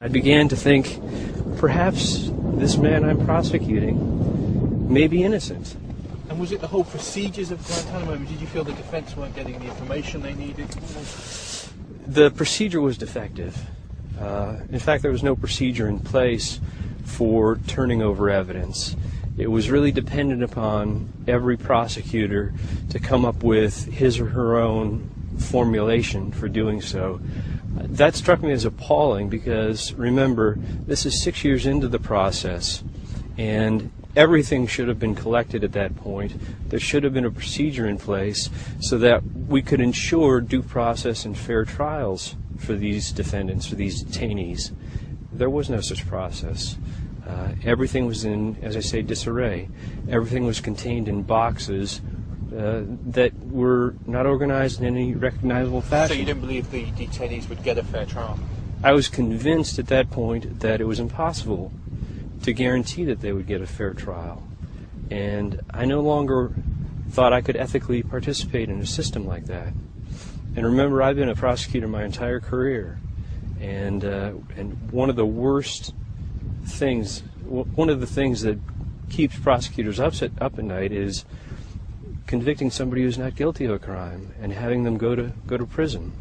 I began to think, perhaps this man I'm prosecuting may be innocent. And was it the whole procedures of Guantanamo? Did you feel the defense weren't getting the information they needed? The procedure was defective. In fact, there was no procedure in place for turning over evidence. It was really dependent upon every prosecutor to come up with his or her own formulation for doing so. That struck me as appalling because, remember, this is 6 years into the process, and everything should have been collected at that point. There should have been a procedure in place so that we could ensure due process and fair trials for these defendants, for these detainees. There was no such process. Everything was in, as I say, disarray. Everything was contained in boxes that were not organized in any recognizable fashion. So you didn't believe the detainees would get a fair trial? I was convinced at that point that it was impossible to guarantee that they would get a fair trial. And I no longer thought I could ethically participate in a system like that. And remember, I've been a prosecutor my entire career. And one of the worst things, one of the things that keeps prosecutors up at night is convicting somebody who's not guilty of a crime and having them go to prison.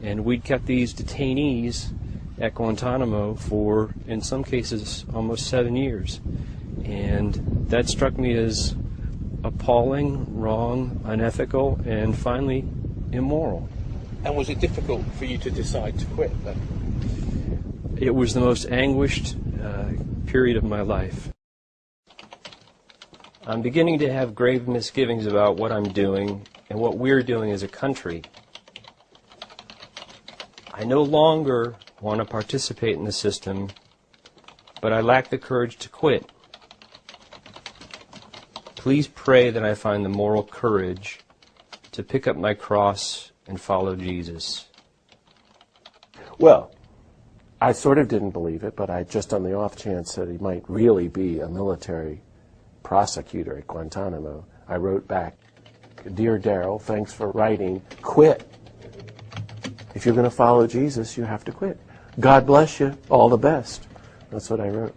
And we'd kept these detainees at Guantanamo for, in some cases, almost 7 years. And that struck me as appalling, wrong, unethical, and finally immoral. And was it difficult for you to decide to quit then? It was the most anguished period of my life. I'm beginning to have grave misgivings about what I'm doing and what we're doing as a country. I no longer want to participate in the system, but I lack the courage to quit. Please pray that I find the moral courage to pick up my cross and follow Jesus. Well, I sort of didn't believe it, but I just on the off chance that he might really be a military prosecutor at Guantanamo, I wrote back, "Dear Daryl, thanks for writing. Quit. If you're going to follow Jesus, you have to quit. God bless you. All the best." That's what I wrote.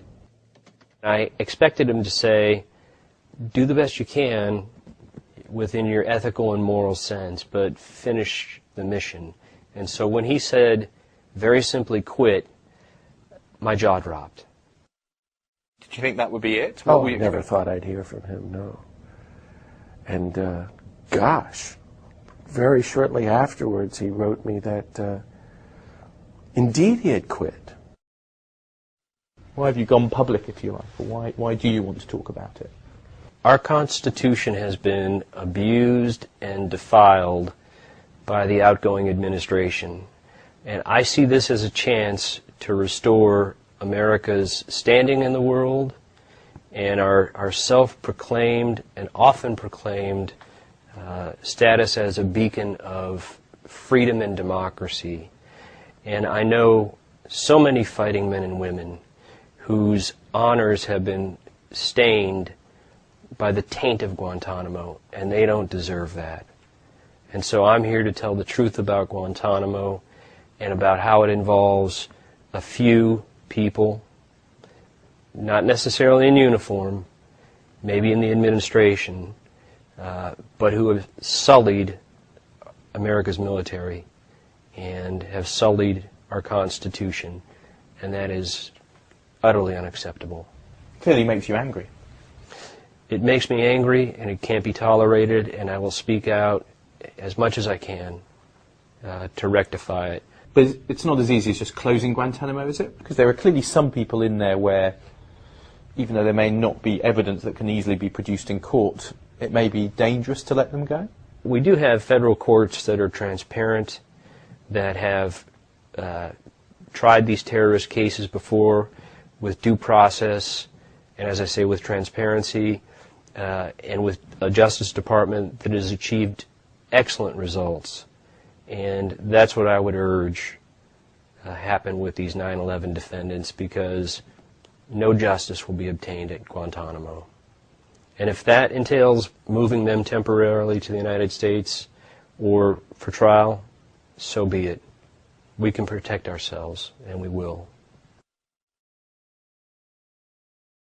I expected him to say, do the best you can within your ethical and moral sense, but finish the mission. And so when he said, very simply, quit, my jaw dropped. Did you think that would be it? Oh, I never thought I'd hear from him, no. And gosh, very shortly afterwards he wrote me that indeed he had quit. Why have you gone public, if you like? Or why do you want to talk about it? Our Constitution has been abused and defiled by the outgoing administration. And I see this as a chance to restore America's standing in the world and our self-proclaimed and often proclaimed status as a beacon of freedom and democracy. And I know so many fighting men and women whose honors have been stained by the taint of Guantanamo, and they don't deserve that. And so I'm here to tell the truth about Guantanamo and about how it involves a few people, not necessarily in uniform, maybe in the administration, but who have sullied America's military and have sullied our Constitution, and that is utterly unacceptable. Clearly makes you angry. It makes me angry, and it can't be tolerated, and I will speak out as much as I can to rectify it. But it's not as easy as just closing Guantanamo, is it? Because there are clearly some people in there where, even though there may not be evidence that can easily be produced in court, it may be dangerous to let them go? We do have federal courts that are transparent, that have tried these terrorist cases before with due process, and as I say, with transparency, and with a Justice Department that has achieved excellent results. And that's what I would urge happen with these 9/11 defendants, because no justice will be obtained at Guantanamo. And if that entails moving them temporarily to the United States or for trial, so be it. We can protect ourselves, and we will.